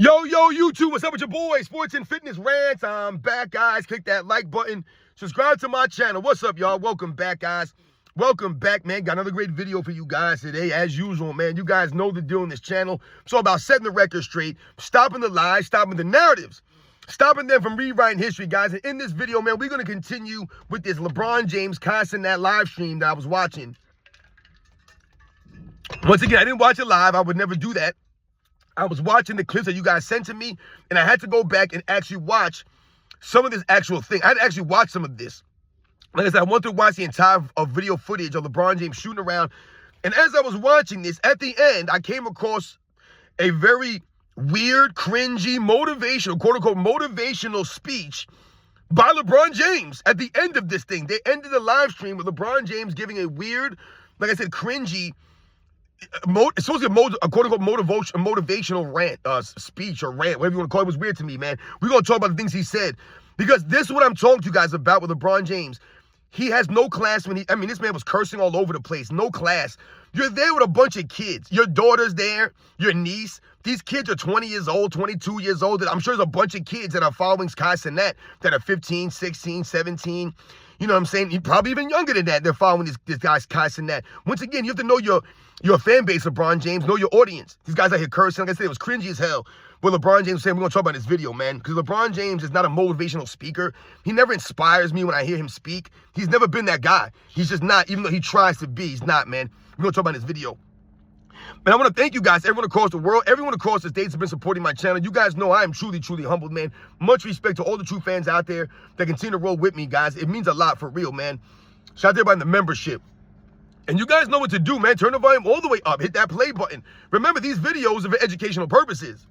Yo, YouTube, what's up with your boy? Sports and Fitness Rants. I'm back, guys. Click that like button. Subscribe to my channel. What's up, y'all? Welcome back, guys. Welcome back, man. Got another great video for you guys today, as usual, man. You guys know the deal on this channel. It's all about setting the record straight, stopping the lies, stopping the narratives, stopping them from rewriting history, guys. And in this video, man, we're going to continue with this Lebron James, Kai Cenat live stream that I was watching. Once again, I didn't watch it live. I would never do that. I was watching the clips that you guys sent to me, and I had to go back and actually watch some of this actual thing. I had to actually watch some of this. Like I said, I wanted to watch the entire video footage of LeBron James shooting around. And as I was watching this, at the end, I came across a very weird, cringy, motivational, quote-unquote, motivational speech by LeBron James at the end of this thing. They ended the live stream with LeBron James giving a weird, like I said, cringy, it's supposed to be a quote-unquote motivational rant, speech or rant, whatever you want to call it. It was weird to me, man. We're going to talk about the things he said, because this is what I'm talking to you guys about with LeBron James. He has no class when this man was cursing all over the place. No class. You're there with a bunch of kids. Your daughter's there, your niece. These kids are 20 years old, 22 years old. I'm sure there's a bunch of kids that are following Kai Cenat that are 15, 16, 17. You know what I'm saying? He probably even younger than that. They're following this guy, Kai Cenat. Once again, you have to know your fan base, LeBron James. Know your audience. These guys out here cursing. Like I said, it was cringy as hell. What LeBron James saying, we're going to talk about this video, man. Because LeBron James is not a motivational speaker. He never inspires me when I hear him speak. He's never been that guy. He's just not, even though he tries to be. He's not, man. We're going to talk about this video. And I want to thank you guys, everyone across the world, everyone across the states has been supporting my channel. You guys know I am truly, truly humbled, man. Much respect to all the true fans out there that continue to roll with me, guys. It means a lot, for real, man. Shout out to everybody in the membership. And you guys know what to do, man. Turn the volume all the way up. Hit that play button. Remember, these videos are for educational purposes.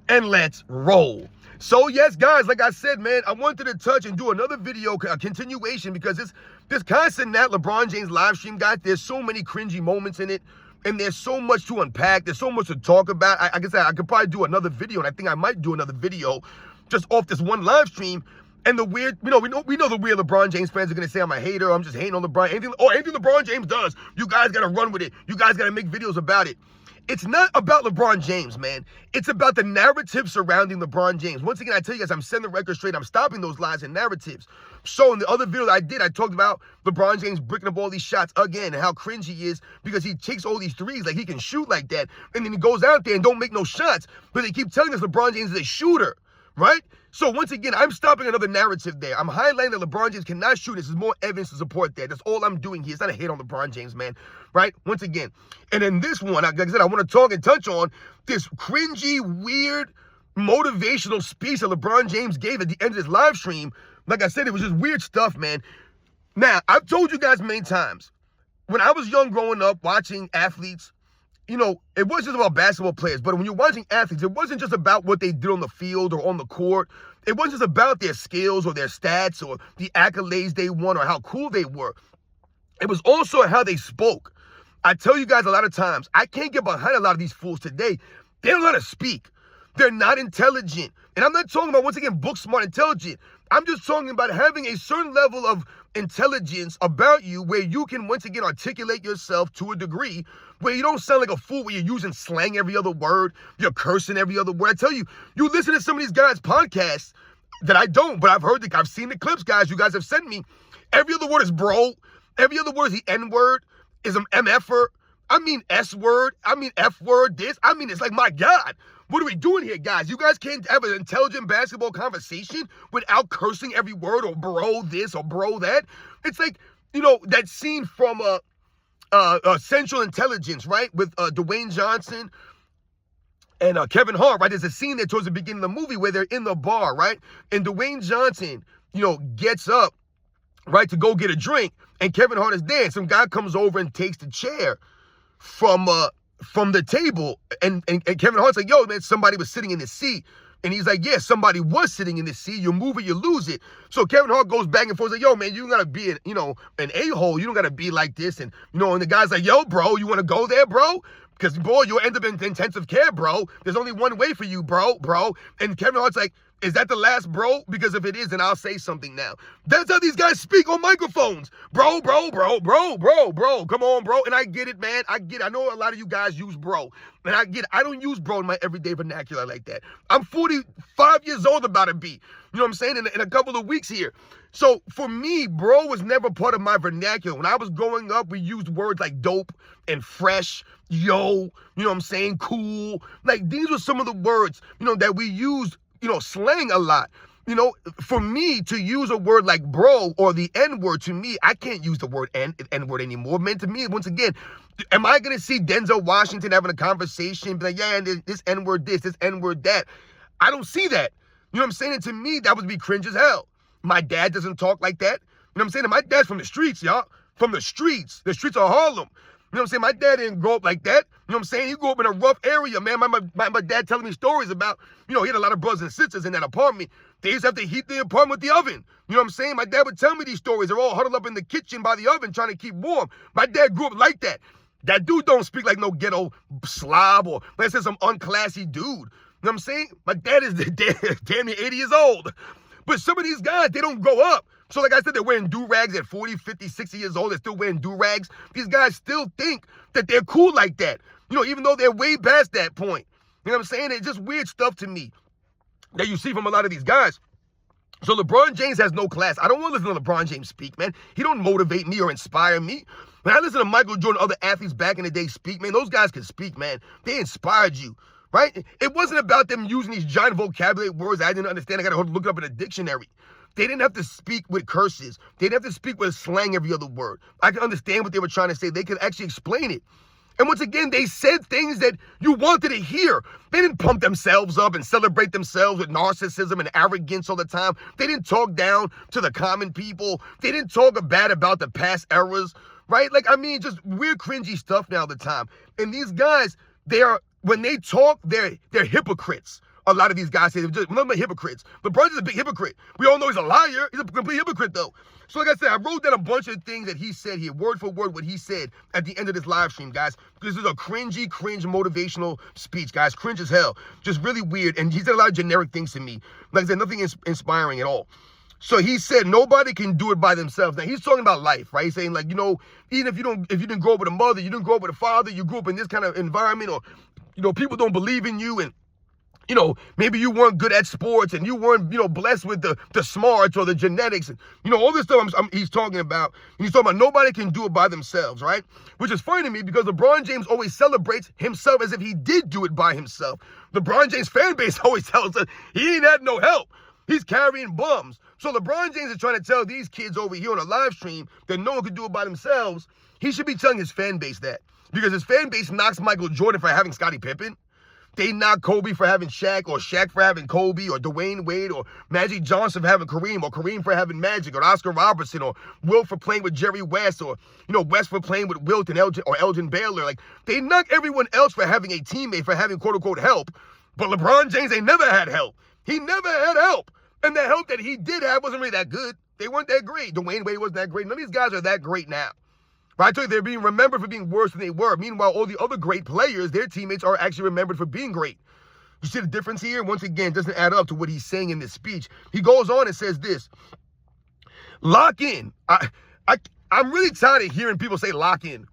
And let's roll. So, yes, guys, like I said, man, I wanted to touch and do another video, a continuation, because this Kai Cenat LeBron James live stream, guys, there's so many cringy moments in it. And there's so much to unpack. There's so much to talk about. I guess I could probably do another video, and I think I might do another video just off this one live stream. And the weird, we know the weird LeBron James fans are gonna say I'm a hater. I'm just hating on LeBron. Anything LeBron James does, you guys gotta run with it. You guys gotta make videos about it. It's not about LeBron James, man. It's about the narrative surrounding LeBron James. Once again, I tell you guys, I'm setting the record straight. I'm stopping those lies and narratives. So in the other video I did, I talked about LeBron James bricking up all these shots again and how cringe he is because he takes all these threes, like he can shoot like that. And then he goes out there and don't make no shots. But they keep telling us LeBron James is a shooter, right? So once again, I'm stopping another narrative there. I'm highlighting that LeBron James cannot shoot. This is more evidence to support that. That's all I'm doing here. It's not a hate on LeBron James, man, right? Once again. And in this one, like I said, I want to talk and touch on this cringy, weird, motivational speech that LeBron James gave at the end of his live stream. Like I said, it was just weird stuff, man. Now, I've told you guys many times, when I was young growing up watching athletes, you know, it wasn't just about basketball players, but when you're watching athletes, it wasn't just about what they did on the field or on the court. It wasn't just about their skills or their stats or the accolades they won or how cool they were. It was also how they spoke. I tell you guys a lot of times, I can't get behind a lot of these fools today. They don't know how to speak. They're not intelligent. And I'm not talking about, once again, book smart intelligent. I'm just talking about having a certain level of intelligence about you where you can, once again, articulate yourself to a degree where you don't sound like a fool, where you're using slang every other word, you're cursing every other word. I tell you, you listen to some of these guys' podcasts that I don't, but I've seen the clips, guys, you guys have sent me. Every other word is bro. Every other word is the N-word, is an MF-er. I mean S-word. I mean F-word, this. I mean, it's like, my God. What are we doing here, guys? You guys can't have an intelligent basketball conversation without cursing every word or bro this or bro that. It's like, you know, that scene from Central Intelligence, right? With Dwayne Johnson and Kevin Hart, right? There's a scene there towards the beginning of the movie where they're in the bar, right? And Dwayne Johnson, you know, gets up, right, to go get a drink. And Kevin Hart is there. And some guy comes over and takes the chair from the table, and Kevin Hart's like, yo, man, somebody was sitting in this seat. And he's like, yeah, somebody was sitting in this seat. You move it, you lose it. So Kevin Hart goes back and forth, like, yo, man, you don't got to be, an a-hole. You don't got to be like this. And, and the guy's like, yo, bro, you want to go there, bro? Because, boy, you'll end up in intensive care, bro. There's only one way for you, bro. And Kevin Hart's like, Is that the last bro? Because if it is, then I'll say something now. That's how these guys speak on microphones. Bro. Come on, bro. And I get it, man. I get it. I know a lot of you guys use bro. And I get it. I don't use bro in my everyday vernacular like that. I'm 45 years old about to be. You know what I'm saying? In a couple of weeks here. So for me, bro was never part of my vernacular. When I was growing up, we used words like dope and fresh, yo, you know what I'm saying, cool. Like these were some of the words, that we used, slang a lot. For me to use a word like bro or the N-word, to me, I can't use the word N-word anymore. Man, to me, once again, am I going to see Denzel Washington having a conversation, be like, yeah, and this N-word this N-word that? I don't see that. You know what I'm saying? And to me, that would be cringe as hell. My dad doesn't talk like that. You know what I'm saying? And my dad's from the streets, y'all. From the streets of Harlem. You know what I'm saying? My dad didn't grow up like that. You know what I'm saying? He grew up in a rough area, man. My dad telling me stories about, he had a lot of brothers and sisters in that apartment. They used to have to heat the apartment with the oven. You know what I'm saying? My dad would tell me these stories. They're all huddled up in the kitchen by the oven trying to keep warm. My dad grew up like that. That dude don't speak like no ghetto slob or, let's say, some unclassy dude. You know what I'm saying? My dad is damn near 80 years old. But some of these guys, they don't grow up. So like I said, they're wearing do-rags at 40, 50, 60 years old. They're still wearing do-rags. These guys still think that they're cool like that. Even though they're way past that point. You know what I'm saying? It's just weird stuff to me that you see from a lot of these guys. So LeBron James has no class. I don't want to listen to LeBron James speak, man. He don't motivate me or inspire me. When I listen to Michael Jordan, other athletes back in the day speak, man, those guys can speak, man. They inspired you, right? It wasn't about them using these giant vocabulary words I didn't understand. I got to look it up in a dictionary. They didn't have to speak with curses. They didn't have to speak with slang every other word. I can understand what they were trying to say. They could actually explain it. And once again, they said things that you wanted to hear. They didn't pump themselves up and celebrate themselves with narcissism and arrogance all the time. They didn't talk down to the common people. They didn't talk bad about the past eras, right? Just weird, cringy stuff now all the time. And these guys, when they talk, they're hypocrites. A lot of these guys say they're nothing but hypocrites. LeBron's is a big hypocrite. We all know he's a liar. He's a complete hypocrite, though. So like I said, I wrote down a bunch of things that he said here, word for word what he said at the end of this live stream, guys. This is a cringe motivational speech, guys. Cringe as hell. Just really weird. And he said a lot of generic things to me. Like I said, nothing inspiring at all. So he said nobody can do it by themselves. Now he's talking about life, right? He's saying even if you didn't grow up with a mother, you didn't grow up with a father, you grew up in this kind of environment, or people don't believe in you, and maybe you weren't good at sports and you weren't, blessed with the smarts or the genetics and, all this stuff he's talking about. And he's talking about nobody can do it by themselves, right? Which is funny to me because LeBron James always celebrates himself as if he did do it by himself. LeBron James fan base always tells us he ain't had no help. He's carrying bums. So LeBron James is trying to tell these kids over here on a live stream that no one can do it by themselves. He should be telling his fan base that because his fan base knocks Michael Jordan for having Scottie Pippen. They knock Kobe for having Shaq, or Shaq for having Kobe, or Dwayne Wade, or Magic Johnson for having Kareem, or Kareem for having Magic, or Oscar Robertson, or Wilt for playing with Jerry West, or West for playing with Wilt and Elgin Baylor. They knock everyone else for having a teammate, for having quote unquote help. But LeBron James ain't never had help. He never had help. And the help that he did have wasn't really that good. They weren't that great. Dwayne Wade wasn't that great. None of these guys are that great now. Right? I tell you, they're being remembered for being worse than they were. Meanwhile, all the other great players, their teammates are actually remembered for being great. You see the difference here? Once again, it doesn't add up to what he's saying in this speech. He goes on and says this. Lock in. I'm really tired of hearing people say lock in.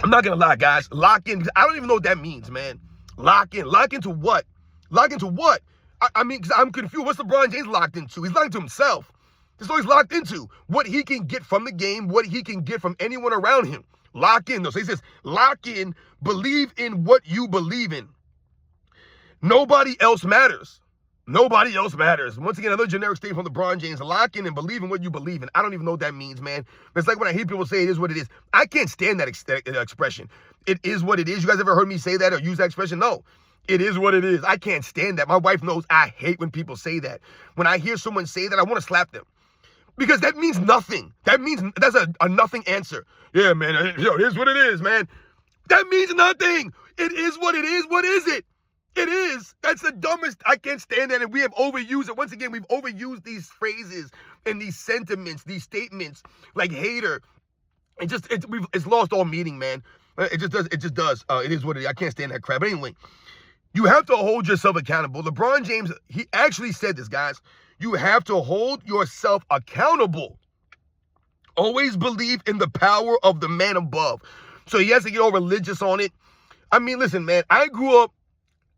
I'm not going to lie, guys. Lock in. I don't even know what that means, man. Lock in. Lock into what? Lock into what? Because I'm confused. What's LeBron James locked into? He's locked into himself. That's all he's locked into. What he can get from the game, what he can get from anyone around him. Lock in, though. So he says, lock in, believe in what you believe in. Nobody else matters. Nobody else matters. Once again, another generic statement from LeBron James. Lock in and believe in what you believe in. I don't even know what that means, man. It's like when I hear people say it is what it is. I can't stand that expression. It is what it is. You guys ever heard me say that or use that expression? No. It is what it is. I can't stand that. My wife knows I hate when people say that. When I hear someone say that, I want to slap them. Because that means nothing. That's a nothing answer. Yeah, man, it is what it is, man. That means nothing. It is what it is. What is it? It is. That's the dumbest. I can't stand that. And we have overused it. Once again, we've overused these phrases and these sentiments, these statements like hater. It's lost all meaning, man. It just does. It is what it is. I can't stand that crap. But anyway, You have to hold yourself accountable. LeBron James, he actually said this, guys. You have to hold yourself accountable. Always believe in the power of the man above. So he has to get all religious on it. I mean, listen, man, I grew up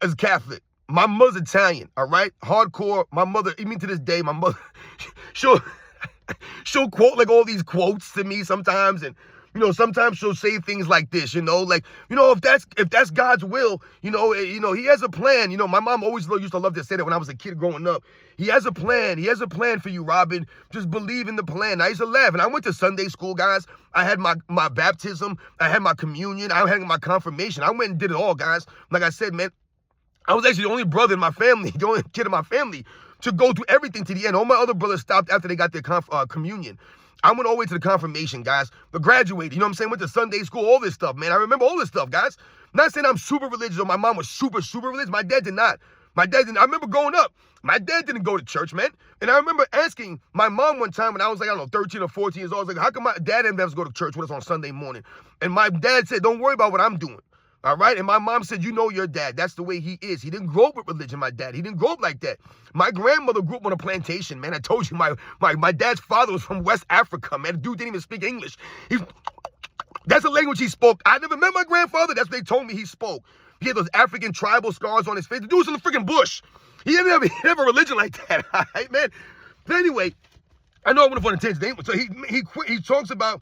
as Catholic. My mother's Italian, all right? Hardcore. My mother, even to this day, my mother, she'll quote like all these quotes to me sometimes, and sometimes she'll say things like this, like, if that's God's will, he has a plan. My mom always used to love to say that when I was a kid growing up. He has a plan. He has a plan for you, Robin. Just believe in the plan. I used to laugh. And I went to Sunday school, guys. I had my baptism. I had my communion. I had my confirmation. I went and did it all, guys. Like I said, man, I was actually the only brother in my family, the only kid in my family to go through everything to the end. All my other brothers stopped after they got their communion. I went all the way to the confirmation, guys. But graduated, went to Sunday school, all this stuff, man. I remember all this stuff, guys. I'm not saying I'm super religious or my mom was super, super religious. My dad did not. I remember growing up, my dad didn't go to church, man. And I remember asking my mom one time when I was like, I don't know, 13 or 14 years old, I was like, how come my dad didn't have to go to church with us on Sunday morning? And my dad said, don't worry about what I'm doing. All right. And my mom said, your dad. That's the way he is. He didn't grow up with religion, my dad. He didn't grow up like that. My grandmother grew up on a plantation, man. I told you my dad's father was from West Africa, man. The dude didn't even speak English. That's the language he spoke. I never met my grandfather. That's what they told me he spoke. He had those African tribal scars on his face. The dude was in the freaking bush. He didn't have a religion like that. All right, man. But anyway, I know I went off on a tangent. So he talks about,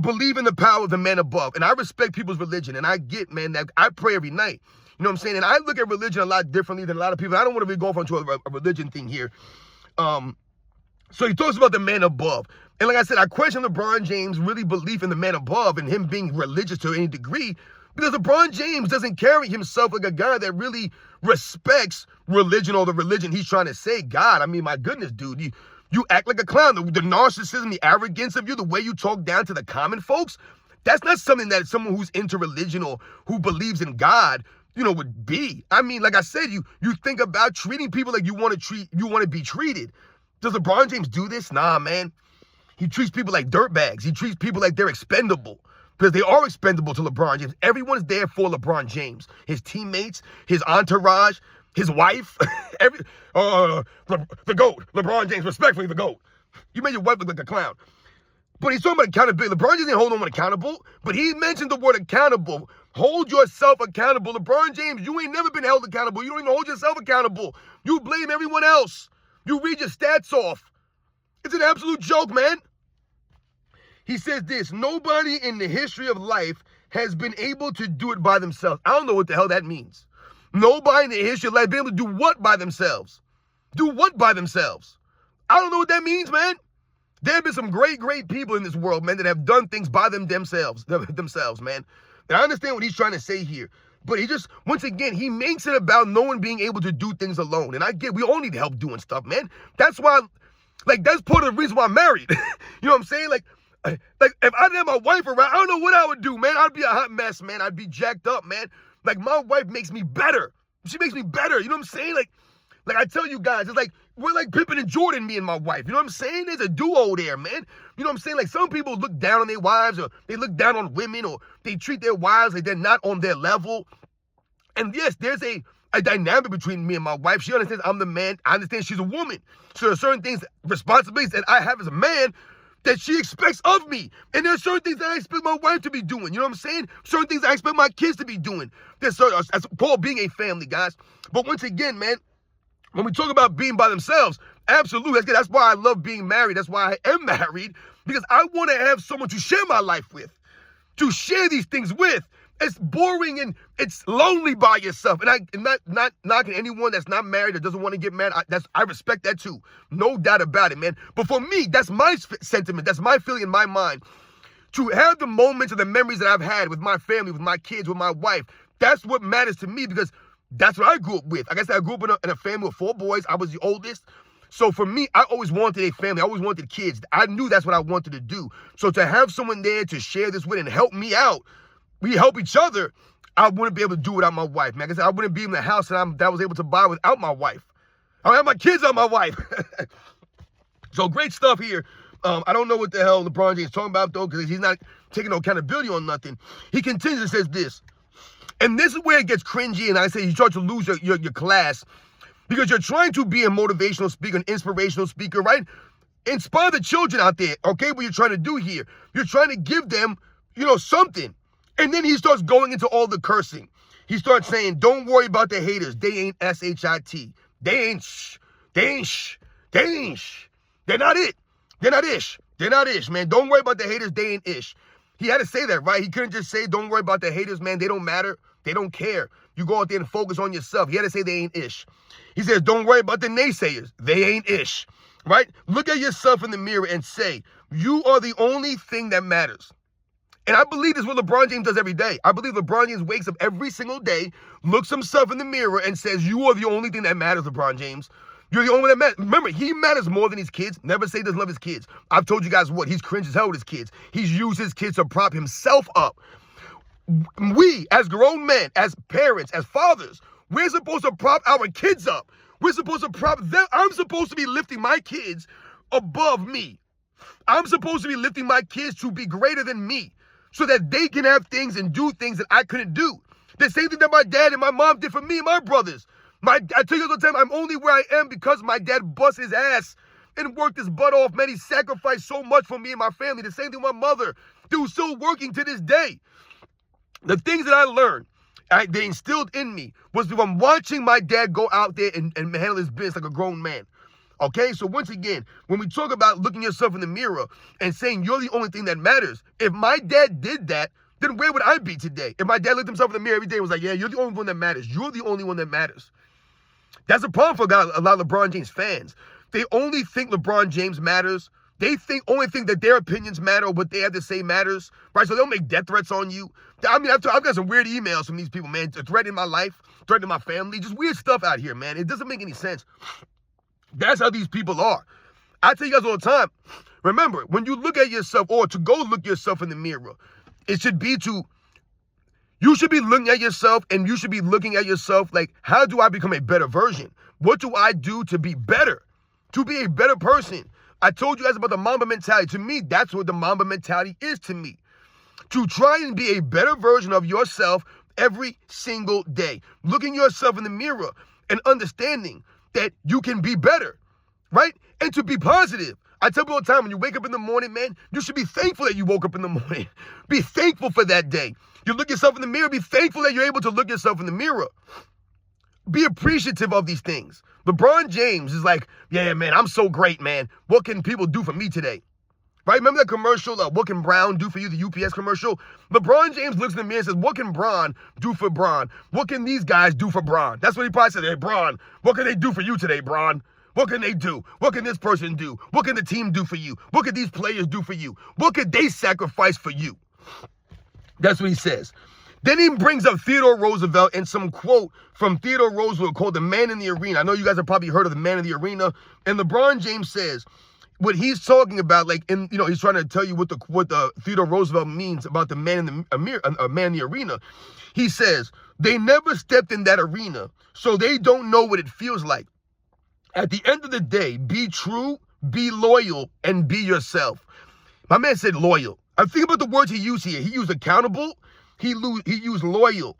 believe in the power of the man above. And I respect people's religion. And I get, man, that I pray every night. You know what I'm saying? And I look at religion a lot differently than a lot of people. I don't want to really go off onto a religion thing here. So he talks about the man above. And like I said, I question LeBron James' really belief in the man above and him being religious to any degree, because LeBron James doesn't carry himself like a guy that really respects religion or the religion he's trying to say. God, I mean, my goodness, dude, you act like a clown. The narcissism, the arrogance of you, the way you talk down to the common folks, that's not something that someone who's into religion or who believes in God, would be. I mean, like I said, you think about treating people like you want to be treated. Does LeBron James do this? Nah, man. He treats people like dirtbags. He treats people like they're expendable, because they are expendable to LeBron James. Everyone's there for LeBron James. His teammates, his entourage, his wife, the GOAT. LeBron James, respectfully, the GOAT. You made your wife look like a clown. But he's talking about accountability. LeBron James didn't hold no one accountable, but he mentioned the word accountable. Hold yourself accountable. LeBron James, you ain't never been held accountable. You don't even hold yourself accountable. You blame everyone else. You read your stats off. It's an absolute joke, man. He says this: nobody in the history of life has been able to do it by themselves. I don't know what the hell that means. Nobody in the history of life has been able to do what by themselves? Do what by themselves? I don't know what that means, man. There have been some great, great people in this world, man, that have done things by themselves, man. And I understand what he's trying to say here. But he just, once again, he makes it about no one being able to do things alone. And I get, we all need help doing stuff, man. That's why, that's part of the reason why I'm married. You know what I'm saying? Like, if I didn't have my wife around, I don't know what I would do, man. I'd be a hot mess, man. I'd be jacked up, man. Like, my wife makes me better. She makes me better. You know what I'm saying? Like I tell you guys, it's like, we're like Pippen and Jordan, me and my wife. You know what I'm saying? There's a duo there, man. You know what I'm saying? Like, some people look down on their wives, or they look down on women, or they treat their wives like they're not on their level. And yes, there's a dynamic between me and my wife. She understands I'm the man. I understand she's a woman. So there's certain things, responsibilities that I have as a man that she expects of me. And there's certain things that I expect my wife to be doing. You know what I'm saying? Certain things I expect my kids to be doing. There's certain, that's called being a family, guys. But once again, man, when we talk about being by themselves, absolutely. That's why I love being married. That's why I am married, because I want to have someone to share my life with, to share these things with. It's boring and it's lonely by yourself. And I'm not knocking anyone that's not married or doesn't want to get married. I respect that too. No doubt about it, man. But for me, that's my sentiment. That's my feeling in my mind. To have the moments and the memories that I've had with my family, with my kids, with my wife, that's what matters to me, because that's what I grew up with. Like I said, I grew up in a family with 4 boys. I was the oldest. So for me, I always wanted a family. I always wanted kids. I knew that's what I wanted to do. So to have someone there to share this with and help me out, we help each other, I wouldn't be able to do without my wife, man. Like I said, I wouldn't be in the house that I was able to buy without my wife. I have my kids on my wife. So great stuff here. I don't know what the hell LeBron James is talking about, though, because he's not taking no accountability on nothing. He continues and says this: And this is where it gets cringy, and I say you start to lose your class because you're trying to be a motivational speaker, an inspirational speaker, right? Inspire the children out there, okay? What you're trying to do here. You're trying to give them, something. And then he starts going into all the cursing. He starts saying, don't worry about the haters. They ain't S-H-I-T. They ain't sh. They ain't sh. They ain't sh. They're not it. They're not ish. They're not ish, man. Don't worry about the haters. They ain't ish. He had to say that, right? He couldn't just say, don't worry about the haters, man. They don't matter. They don't care. You go out there and focus on yourself. He had to say they ain't ish. He says, don't worry about the naysayers. They ain't ish, right? Look at yourself in the mirror and say, you are the only thing that matters. And I believe this is what LeBron James does every day. I believe LeBron James wakes up every single day, looks himself in the mirror and says, you are the only thing that matters, LeBron James. You're the only one that matters. Remember, he matters more than his kids. Never say he doesn't love his kids. I've told you guys what, he's cringe as hell with his kids. He's used his kids to prop himself up. We, as grown men, as parents, as fathers, we're supposed to prop our kids up. We're supposed to prop them. I'm supposed to be lifting my kids above me. I'm supposed to be lifting my kids to be greater than me so that they can have things and do things that I couldn't do. The same thing that my dad and my mom did for me and my brothers. I tell you all the time, I'm only where I am because my dad bust his ass and worked his butt off. Man, he sacrificed so much for me and my family. The same thing with my mother. Dude's still working to this day. The things that I learned, they instilled in me was from watching my dad go out there and handle his business like a grown man. Okay, so once again, when we talk about looking yourself in the mirror and saying you're the only thing that matters, if my dad did that, then where would I be today? If my dad looked himself in the mirror every day and was like, yeah, you're the only one that matters. You're the only one that matters. That's a problem for a lot of LeBron James fans. They only think LeBron James matters. They only think that their opinions matter or what they have to say matters, right? So they'll make death threats on you. I mean, I've got some weird emails from these people, man, threatening my life, threatening my family, just weird stuff out here, man. It doesn't make any sense. That's how these people are. I tell you guys all the time, remember, when you look at yourself or to go look yourself in the mirror, it should be you should be looking at yourself and you should be looking at yourself like, how do I become a better version? What do I do to be better? To be a better person? I told you guys about the Mamba mentality. To me, that's what the Mamba mentality is to me. To try and be a better version of yourself every single day. Looking yourself in the mirror and understanding that you can be better, right? And to be positive. I tell people all the time, when you wake up in the morning, man, you should be thankful that you woke up in the morning. Be thankful for that day. You look yourself in the mirror, be thankful that you're able to look yourself in the mirror. Be appreciative of these things. LeBron James is like, yeah, man, I'm so great, man. What can people do for me today? Right? Remember that commercial, what can Brown do for you, the UPS commercial? LeBron James looks in the mirror and says, what can Bron do for Bron? What can these guys do for Bron? That's what he probably said. Hey, Bron, what can they do for you today, Bron? What can they do? What can this person do? What can the team do for you? What can these players do for you? What could they sacrifice for you? That's what he says. Then he brings up Theodore Roosevelt and some quote from Theodore Roosevelt called The Man in the Arena. I know you guys have probably heard of The Man in the Arena. And LeBron James says, what he's talking about, like, he's trying to tell you what the Theodore Roosevelt means about the man in the arena. He says, they never stepped in that arena, so they don't know what it feels like. At the end of the day, be true, be loyal, and be yourself. My man said loyal. I think about the words he used here. He used accountable. He used loyal.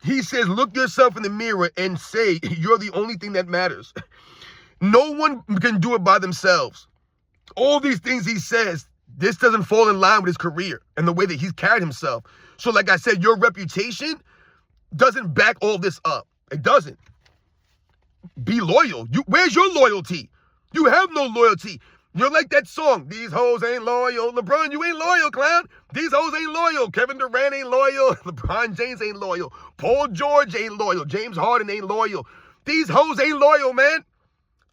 He says, look yourself in the mirror and say, you're the only thing that matters. No one can do it by themselves. All these things he says, this doesn't fall in line with his career and the way that he's carried himself. So like I said, your reputation doesn't back all this up. It doesn't. Be loyal. Where's your loyalty? You have no loyalty. You're like that song, these hoes ain't loyal. LeBron, you ain't loyal, clown. These hoes ain't loyal. Kevin Durant ain't loyal. LeBron James ain't loyal. Paul George ain't loyal. James Harden ain't loyal. These hoes ain't loyal, man.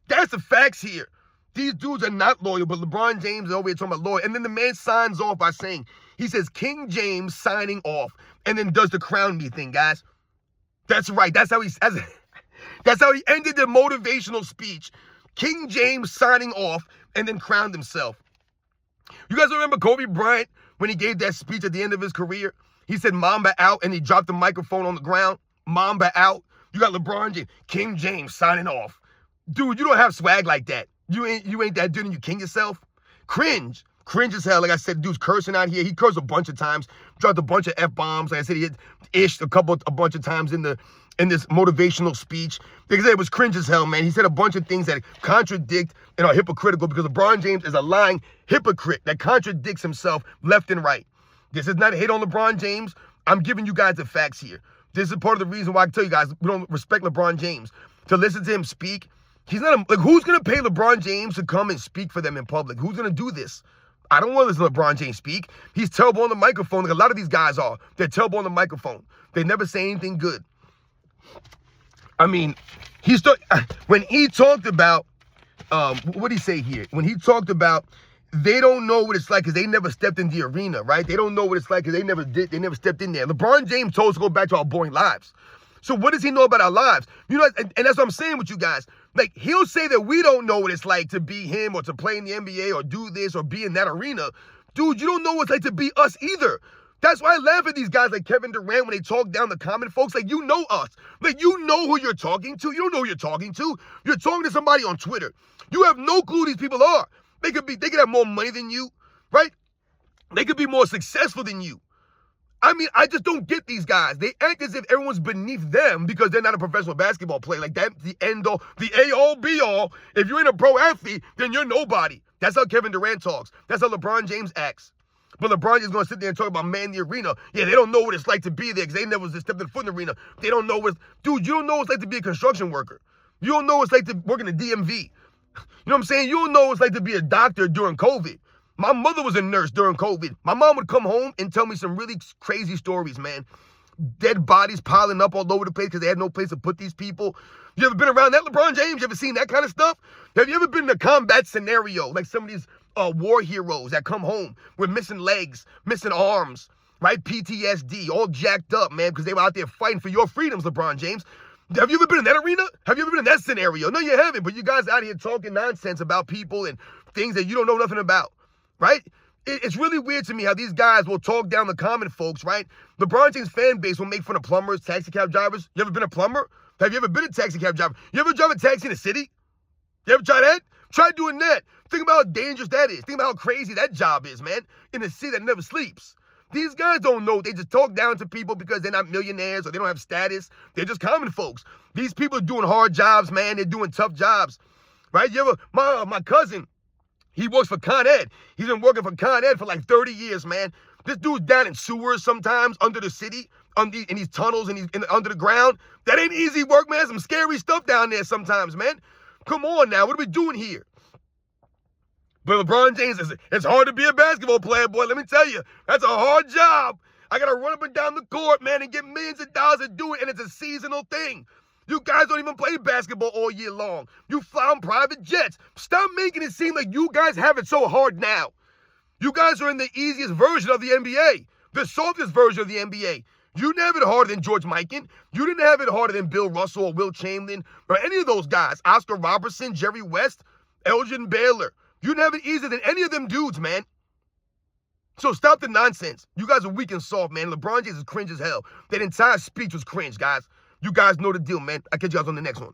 That's the facts here. These dudes are not loyal, but LeBron James is over here talking about loyal. And then the man signs off by saying, he says, King James signing off, and then does the crown me thing, guys. That's right. That's how he ended the motivational speech. King James signing off and then crowned himself. You guys remember Kobe Bryant when he gave that speech at the end of his career? He said, Mamba out, and he dropped the microphone on the ground. Mamba out. You got LeBron James, King James signing off. Dude, you don't have swag like that. You ain't that dude and you king yourself. Cringe. Cringe as hell. Like I said, dude's cursing out here. He cursed a bunch of times, dropped a bunch of F-bombs. Like I said, he hit ish a bunch of times in this motivational speech. Like I said, it was cringe as hell, man. He said a bunch of things that contradict and are hypocritical because LeBron James is a lying hypocrite that contradicts himself left and right. This is not a hate on LeBron James. I'm giving you guys the facts here. This is part of the reason why I tell you guys we don't respect LeBron James. To listen to him speak, he's not like, who's going to pay LeBron James to come and speak for them in public? Who's going to do this? I don't want to listen to LeBron James speak. He's terrible on the microphone, like a lot of these guys are. They're terrible on the microphone. They never say anything good. I mean, when he talked about, what did he say here? When he talked about, they don't know what it's like because they never stepped in the arena, right? They don't know what it's like because they never stepped in there. LeBron James told us to go back to our boring lives. So what does he know about our lives? You know, and that's what I'm saying with you guys. Like, he'll say that we don't know what it's like to be him or to play in the NBA or do this or be in that arena. Dude, you don't know what it's like to be us either. That's why I laugh at these guys like Kevin Durant when they talk down the common folks. Like, you know us. Like, you know who you're talking to. You don't know who you're talking to. You're talking to somebody on Twitter. You have no clue who these people are. They could have more money than you, right? They could be more successful than you. I mean, I just don't get these guys. They act as if everyone's beneath them because they're not a professional basketball player. Like, that's the end all, the A-all, B-all. If you ain't a pro athlete, then you're nobody. That's how Kevin Durant talks. That's how LeBron James acts. But LeBron is going to sit there and talk about man the arena. Yeah, they don't know what it's like to be there because they never stepped in foot in the arena. They don't know what dude, you don't know what it's like to be a construction worker. You don't know what it's like to work in the DMV. You know what I'm saying? You don't know what it's like to be a doctor during COVID. My mother was a nurse during COVID. My mom would come home and tell me some really crazy stories, man. Dead bodies piling up all over the place because they had no place to put these people. You ever been around that, LeBron James? You ever seen that kind of stuff? Have you ever been in a combat scenario like some of these war heroes that come home with missing legs, missing arms, right? PTSD, all jacked up, man, because they were out there fighting for your freedoms, LeBron James. Have you ever been in that arena? Have you ever been in that scenario? No, you haven't, but you guys out here talking nonsense about people and things that you don't know nothing about. Right? It's really weird to me how these guys will talk down the common folks, right? LeBron James fan base will make fun of plumbers, taxi cab drivers. You ever been a plumber? Have you ever been a taxi cab driver? You ever drive a taxi in the city? You ever try that? Try doing that. Think about how dangerous that is. Think about how crazy that job is, man. In a city that never sleeps. These guys don't know. They just talk down to people because they're not millionaires or they don't have status. They're just common folks. These people are doing hard jobs, man. They're doing tough jobs, right? You ever, my cousin, he works for Con Ed. He's been working for Con Ed for like 30 years, man. This dude's down in sewers sometimes, under the city, in these tunnels and under the ground. That ain't easy work, man. Some scary stuff down there sometimes, man. Come on now, what are we doing here? But LeBron James, it's hard to be a basketball player, boy. Let me tell you, that's a hard job. I got to run up and down the court, man, and get millions of dollars to do it, and it's a seasonal thing. You guys don't even play basketball all year long. You fly on private jets. Stop making it seem like you guys have it so hard now. You guys are in the easiest version of the NBA, the softest version of the NBA. You didn't have it harder than George Mikan. You didn't have it harder than Bill Russell or Will Chamberlain or any of those guys. Oscar Robertson, Jerry West, Elgin Baylor. You didn't have it easier than any of them dudes, man. So stop the nonsense. You guys are weak and soft, man. LeBron James is cringe as hell. That entire speech was cringe, guys. You guys know the deal, man. I'll catch you guys on the next one.